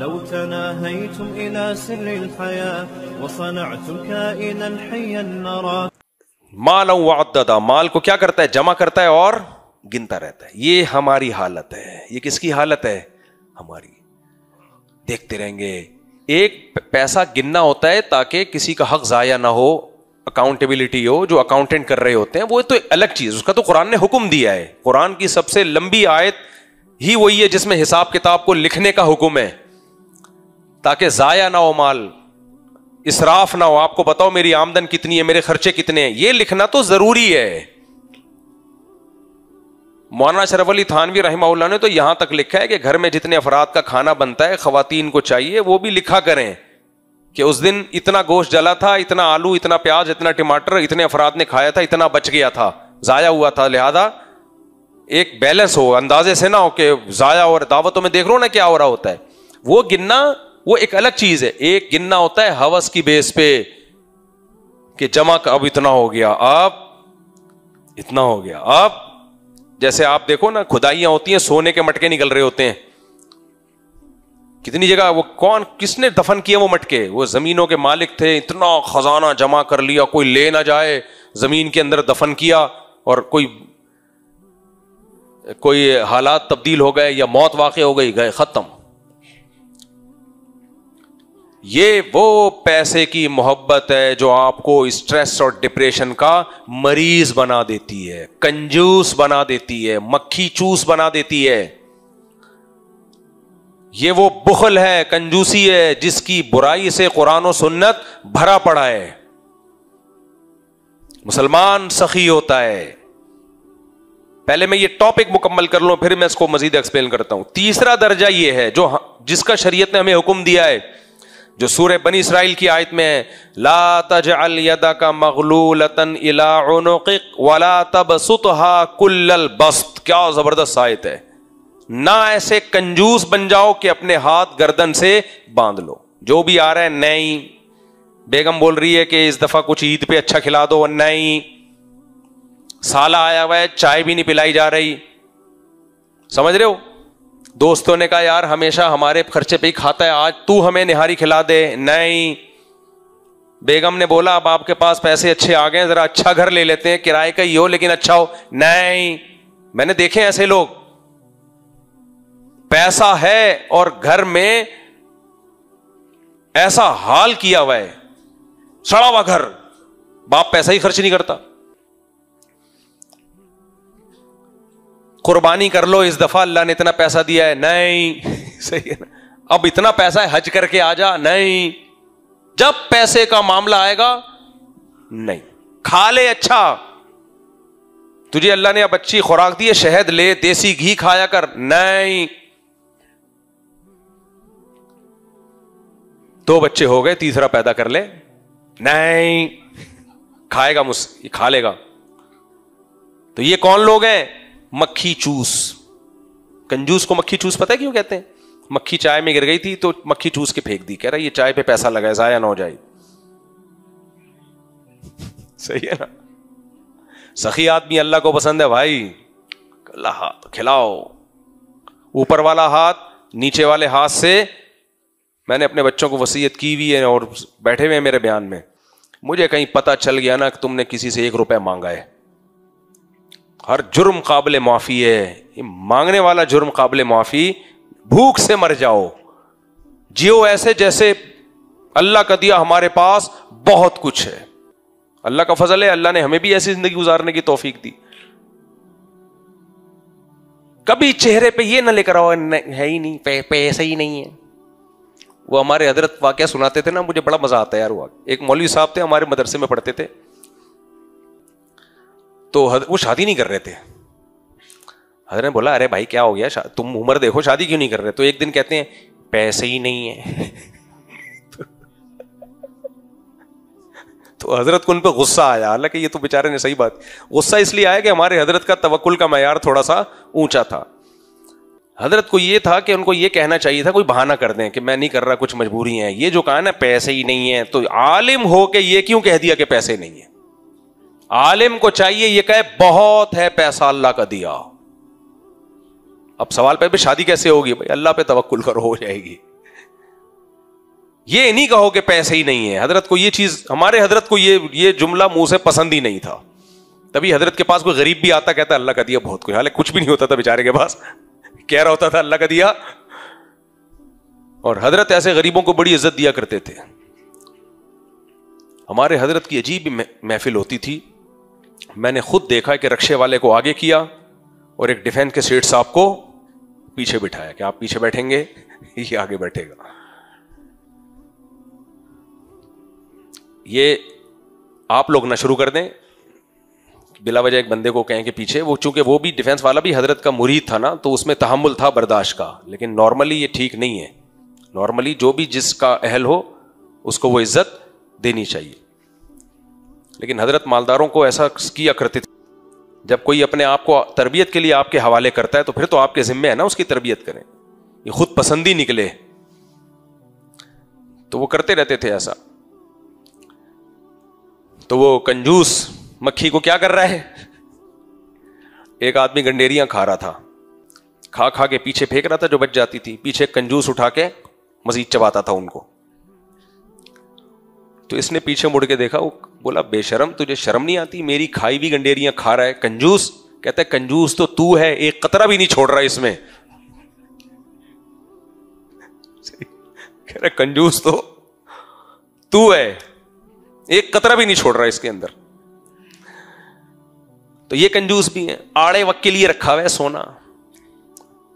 لو تناهيتم إلى سر الحياة وصنعتم كائنا حيا نرى. مالا وعددا، مال کو کیا کرتا ہے؟ جمع کرتا ہے اور گنتا رہتا ہے. یہ ہماری حالت ہے. یہ کس کی حالت ہے؟ ہماری. دیکھتے رہیں گے. ایک پیسہ گننا ہوتا ہے تاکہ کسی کا حق ضائع نہ ہو، اکاؤنٹیبلٹی ہو. جو اکاؤنٹنٹ کر رہے ہوتے ہیں وہ تو الگ چیز، اس کا تو قرآن نے حکم دیا ہے. قرآن کی سب سے لمبی آیت ہی وہی ہے جس میں حساب کتاب کو لکھنے کا حکم ہے تاکہ ضائع نہ ہو مال، اسراف نہ ہو. آپ کو بتاؤ میری آمدن کتنی ہے، میرے خرچے کتنے ہیں، یہ لکھنا تو ضروری ہے. مولانا اشرف علی تھانوی رحمہ اللہ نے تو یہاں تک لکھا ہے کہ گھر میں جتنے افراد کا کھانا بنتا ہے خواتین کو چاہیے وہ بھی لکھا کریں کہ اس دن اتنا گوشت جلا تھا، اتنا آلو، اتنا پیاز، اتنا ٹماٹر، اتنے افراد نے کھایا تھا، اتنا بچ گیا تھا، ضائع ہوا تھا. لہذا ایک بیلنس ہو، اندازے سے نہ ہو کہ ضائع. اور دعوتوں میں دیکھ رہا ہوں نا کیا ہو رہا ہوتا ہے. وہ گننا وہ ایک الگ چیز ہے. ایک گننا ہوتا ہے ہوس کی بیس پہ کہ جمع اب اتنا ہو گیا، اب اتنا ہو گیا. اب جیسے آپ دیکھو نا کھدائیاں ہوتی ہیں، سونے کے مٹکے نکل رہے ہوتے ہیں کتنی جگہ. وہ کون کس نے دفن کیا وہ مٹکے؟ وہ زمینوں کے مالک تھے، اتنا خزانہ جمع کر لیا کوئی لے نہ جائے، زمین کے اندر دفن کیا. اور کوئی حالات تبدیل ہو گئے یا موت واقع ہو گئی، گئے ختم. یہ وہ پیسے کی محبت ہے جو آپ کو اسٹریس اور ڈپریشن کا مریض بنا دیتی ہے، کنجوس بنا دیتی ہے، مکھی چوس بنا دیتی ہے. یہ وہ بخل ہے، کنجوسی ہے جس کی برائی سے قرآن و سنت بھرا پڑا ہے. مسلمان سخی ہوتا ہے. پہلے میں یہ ٹاپک مکمل کر لوں پھر میں اس کو مزید ایکسپلین کرتا ہوں. تیسرا درجہ یہ ہے جس کا شریعت نے ہمیں حکم دیا ہے، جو سورہ بنی اسرائیل کی آیت میں ہے، لا تجعل یدک مغلولۃ الی عنقک ولا تبسطها کل البسط. کیا زبردست آیت ہے. نہ ایسے کنجوس بن جاؤ کہ اپنے ہاتھ گردن سے باندھ لو. جو بھی آ رہا ہے نہیں، بیگم بول رہی ہے کہ اس دفعہ کچھ عید پہ اچھا کھلا دو، نہیں، سالہ آیا ہوا ہے چائے بھی نہیں پلائی جا رہی. سمجھ رہے ہو؟ دوستوں نے کہا یار ہمیشہ ہمارے خرچے پہ ہی کھاتا ہے، آج تو ہمیں نہاری کھلا دے، نہیں. بیگم نے بولا اب آپ کے پاس پیسے اچھے آ گئے، ذرا اچھا گھر لے لیتے ہیں، کرائے کا ہی ہو لیکن اچھا ہو، نہیں. میں نے دیکھے ایسے لوگ، پیسہ ہے اور گھر میں ایسا حال کیا ہوا ہے، سڑا ہوا گھر، باپ پیسہ ہی خرچ نہیں کرتا. قربانی کر لو اس دفعہ، اللہ نے اتنا پیسہ دیا ہے، نہیں. صحیح ہے نا؟ اب اتنا پیسہ ہے حج کر کے آ جا، نہیں. جب پیسے کا معاملہ آئے گا نہیں. کھا لے اچھا، تجھے اللہ نے اب اچھی خوراک دی ہے، شہد لے، دیسی گھی کھایا کر، نہیں. 2 بچے ہو گئے، تیسرا پیدا کر لے، نہیں. کھائے گا کھا لے گا. تو یہ کون لوگ ہیں؟ مکھی چوس. کنجوس کو مکھی چوس پتہ ہے کیوں کہتے ہیں؟ مکھی چائے میں گر گئی تھی تو مکھی چوس کے پھینک دی، کہہ رہا یہ چائے پہ پیسہ لگا ہے، ضائع نہ ہو جائے. صحیح ہے نا؟ سخی آدمی اللہ کو پسند ہے بھائی. اللہ ہاتھ کھلاؤ، اوپر والا ہاتھ نیچے والے ہاتھ سے. میں نے اپنے بچوں کو وصیت کی ہوئی ہے اور بیٹھے ہوئے ہیں میرے بیان میں. مجھے کہیں پتہ چل گیا نا کہ تم نے کسی سے 1 روپے مانگا ہے، ہر جرم قابل معافی ہے. مانگنے والا جرم قابل معافی. بھوک سے مر جاؤ، جیو ایسے جیسے اللہ کا دیا ہمارے پاس بہت کچھ ہے. اللہ کا فضل ہے، اللہ نے ہمیں بھی ایسی زندگی گزارنے کی توفیق دی. کبھی چہرے پہ یہ نہ لے کر آؤ ہے ہی نہیں، پیسے ہی نہیں ہے. وہ ہمارے حضرت واقعہ سناتے تھے نا، مجھے بڑا مزہ آتا ہے یار. ایک مولوی صاحب تھے ہمارے مدرسے میں پڑھتے تھے، تو وہ شادی نہیں کر رہے تھے. حضرت نے بولا ارے بھائی کیا ہو گیا، تم عمر دیکھو شادی کیوں نہیں کر رہے؟ تو ایک دن کہتے ہیں پیسے ہی نہیں ہے. تو حضرت کو ان پہ غصہ آیا، حالانکہ یہ تو بیچارے نے صحیح بات. غصہ اس لیے آیا کہ ہمارے حضرت کا توکل کا معیار تھوڑا سا اونچا تھا. حضرت کو یہ تھا کہ ان کو یہ کہنا چاہیے تھا، کوئی بہانہ کر دیں کہ میں نہیں کر رہا، کچھ مجبوری ہیں. یہ جو کہا نا پیسے ہی نہیں ہے، تو عالم ہو کے یہ کیوں کہہ دیا کہ پیسے نہیں ہے؟ عالم کو چاہیے یہ کہے بہت ہے پیسہ اللہ کا دیا. اب سوال پہ بھی شادی کیسے ہوگی؟ بھائی اللہ پہ توکل کرو، ہو جائے گی. یہ نہیں کہو کہ پیسے ہی نہیں ہے. حضرت کو یہ چیز, ہمارے حضرت کو یہ جملہ منہ سے پسند ہی نہیں تھا. تبھی حضرت کے پاس کوئی غریب بھی آتا کہتا اللہ کا دیا بہت کچھ, حالانکہ کچھ بھی نہیں ہوتا تھا بیچارے کے پاس, کہہ رہا ہوتا تھا اللہ کا دیا. اور حضرت ایسے غریبوں کو بڑی عزت دیا کرتے تھے. ہمارے حضرت کی عجیب محفل ہوتی تھی. میں نے خود دیکھا کہ رکشے والے کو آگے کیا اور ایک ڈیفینس کے سیٹ صاحب کو پیچھے بٹھایا کہ آپ پیچھے بیٹھیں گے, یہ آگے بیٹھے گا. یہ آپ لوگ نہ شروع کر دیں بلا وجہ ایک بندے کو کہیں کہ پیچھے. وہ چونکہ وہ بھی ڈیفینس والا بھی حضرت کا مرید تھا نا, تو اس میں تحمل تھا برداشت کا, لیکن نارملی یہ ٹھیک نہیں ہے. نارملی جو بھی جس کا اہل ہو اس کو وہ عزت دینی چاہیے. لیکن حضرت مالداروں کو ایسا کیا کرتے تھے, جب کوئی اپنے آپ کو تربیت کے لیے آپ کے حوالے کرتا ہے تو پھر تو آپ کے ذمہ ہے نا اس کی تربیت کریں. یہ خود پسندی نکلے تو وہ کرتے رہتے تھے ایسا. تو وہ کنجوس مکھی کو کیا کر رہا ہے, ایک آدمی گنڈیریاں کھا رہا تھا, کھا کھا کے پیچھے پھینک رہا تھا جو بچ جاتی تھی, پیچھے کنجوس اٹھا کے مزید چباتا تھا ان کو. تو اس نے پیچھے مڑ کے دیکھا, وہ بولا بے شرم تجھے شرم نہیں آتی, میری کھائی بھی گنڈیریاں کھا رہا ہے کنجوس. کہتا ہے کنجوس تو ہے, ایک قطرہ بھی نہیں چھوڑ رہا اس میں. کہہ رہا کنجوس تو ہے, ایک قطرہ بھی نہیں چھوڑ رہا اس کے اندر. تو یہ کنجوس بھی ہیں. آڑے وقت کے لیے رکھا ہوا ہے سونا,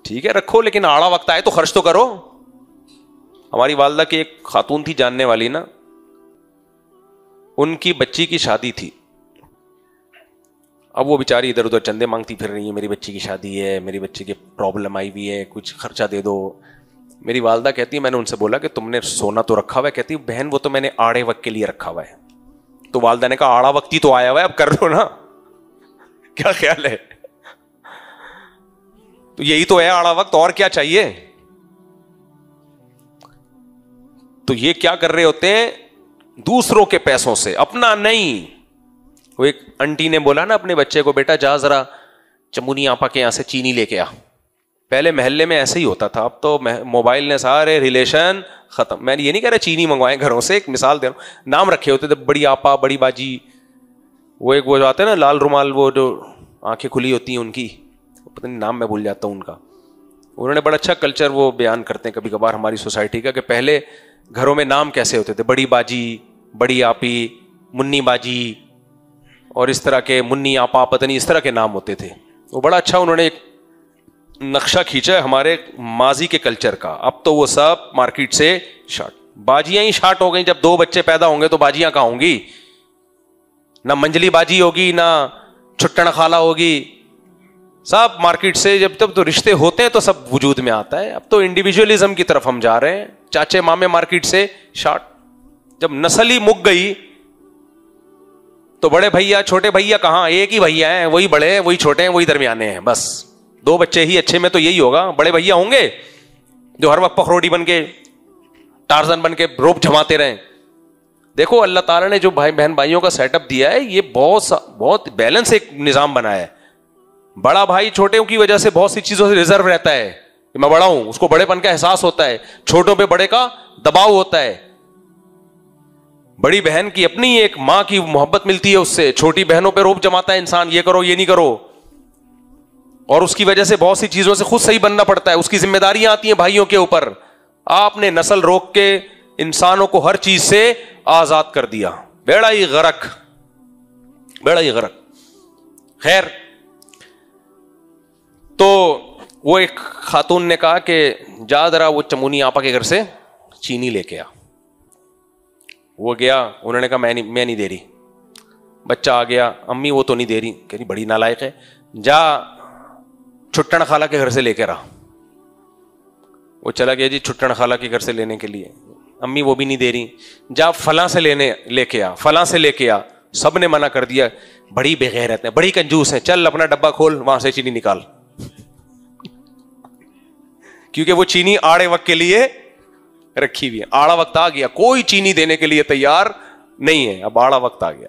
ٹھیک ہے رکھو, لیکن آڑا وقت آئے تو خرچ تو کرو. ہماری والدہ کی ایک خاتون تھی جاننے والی نا, ان کی بچی کی شادی تھی. اب وہ بیچاری ادھر ادھر چندے مانگتی پھر رہی ہے, میری بچی کی شادی ہے, میری بچی کی پرابلم آئی ہوئی ہے, کچھ خرچہ دے دو. میری والدہ کہتی ہے میں نے ان سے بولا کہ تم نے سونا تو رکھا ہوا ہے. کہتی بہن وہ تو میں نے آڑے وقت کے لیے رکھا ہوا ہے. تو والدہ نے کہا آڑا وقت ہی تو آیا ہوا ہے, اب کر لو نا, کیا خیال ہے. تو یہی تو ہے آڑا وقت, اور کیا چاہیے. تو یہ کیا کر رہے ہوتے ہیں دوسروں کے پیسوں سے, اپنا نہیں. وہ ایک انٹی نے بولا نا اپنے بچے کو, بیٹا جا ذرا چمونی آپا کے یہاں سے چینی لے کے آ. پہلے محلے میں ایسے ہی ہوتا تھا, اب تو موبائل نے سارے ریلیشن ختم. میں یہ نہیں کہہ رہا چینی منگوائیں گھروں سے, ایک مثال دے رہا ہوں. نام رکھے ہوتے تھے, بڑی آپا, بڑی باجی, وہ ایک وہ جو آتے ہیں نا لال رومال, وہ جو آنکھیں کھلی ہوتی ہیں ان کی, پتہ نہیں نام میں بھول جاتا ہوں ان کا. انہوں نے بڑا اچھا کلچر وہ بیان کرتے ہیں کبھی کبھار ہماری سوسائٹی کا, کہ پہلے گھروں میں نام کیسے ہوتے تھے, بڑی باجی, بڑی آپی, منی باجی, اور اس طرح کے منی آپا, پتہ نہیں اس طرح کے نام ہوتے تھے. وہ بڑا اچھا انہوں نے ایک نقشہ کھینچا ہے ہمارے ماضی کے کلچر کا. اب تو وہ سب مارکیٹ سے شارٹ, باجیاں ہی شارٹ ہو گئیں. جب 2 بچے پیدا ہوں گے تو باجیاں کہاں ہوں گی, نہ منجلی باجی ہوگی نہ چھٹن خالہ ہوگی, سب مارکیٹ سے. جب تک تو رشتے ہوتے ہیں تو سب وجود میں آتا ہے. اب تو انڈیویجولزم کی طرف ہم جا رہے ہیں, چاچے مامے مارکیٹ سے شارٹ. جب نسل ہی مک گئی تو بڑے بھیا چھوٹے بھیا کہاں, ایک ہی بھیا ہیں, وہی بڑے ہیں, وہی چھوٹے ہیں, وہی درمیانے ہیں. بس 2 بچے ہی اچھے میں تو یہی ہوگا. بڑے بھیا ہوں گے جو ہر وقت پخروڑی بن کے, ٹارزن بن کے روپ جماتے رہیں. دیکھو اللہ تعالیٰ نے جو بہن بھائیوں کا سیٹ اپ دیا ہے, یہ بہت بیلنس ایک نظام بنایا ہے. بڑا بھائی چھوٹوں کی وجہ سے بہت سی چیزوں سے ریزرو رہتا ہے کہ میں بڑا ہوں, اس کو بڑے پن کا احساس ہوتا ہے. چھوٹوں پہ بڑے کا دباؤ ہوتا ہے. بڑی بہن کی اپنی ایک ماں کی محبت ملتی ہے اس سے, چھوٹی بہنوں پہ روپ جماتا ہے انسان, یہ کرو یہ نہیں کرو, اور اس کی وجہ سے بہت سی چیزوں سے خود صحیح بننا پڑتا ہے. اس کی ذمہ داریاں آتی ہیں بھائیوں کے اوپر. آپ نے نسل روک کے انسانوں کو ہر چیز سے آزاد کر دیا. بیڑا ہی غرق, بیڑا ہی غرق. خیر, تو وہ ایک خاتون نے کہا کہ جا ذرا وہ چمونی آپا کے گھر سے چینی لے کے آ. وہ گیا, انہوں نے کہا میں نہیں دے رہی. بچہ آ گیا, امی وہ تو نہیں دے رہی. کہہ رہی بڑی نالائق ہے, جا چھٹن خالہ کے گھر سے لے کے رہا. وہ چلا گیا جی چھٹن خالہ کے گھر سے لینے کے لیے. امی وہ بھی نہیں دے رہی. جا فلاں سے لے کے آ, فلاں سے لے کے آ. سب نے منع کر دیا, بڑی بے غیرت ہے, بڑی کنجوس ہے, چل اپنا ڈبہ کھول, وہاں سے چینی نکال. کیونکہ وہ چینی آڑے وقت کے لیے رکھی ہوئی ہے. آڑا وقت آ گیا, کوئی چینی دینے کے لیے تیار نہیں ہے. اب آڑا وقت آ گیا.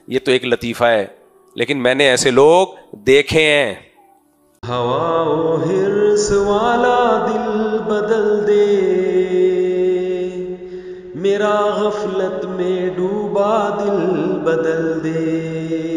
یہ تو ایک لطیفہ ہے, لیکن میں نے ایسے لوگ دیکھے ہیں. ہوا و حرص والا دل بدل دے, میرا غفلت میں ڈوبا دل بدل دے.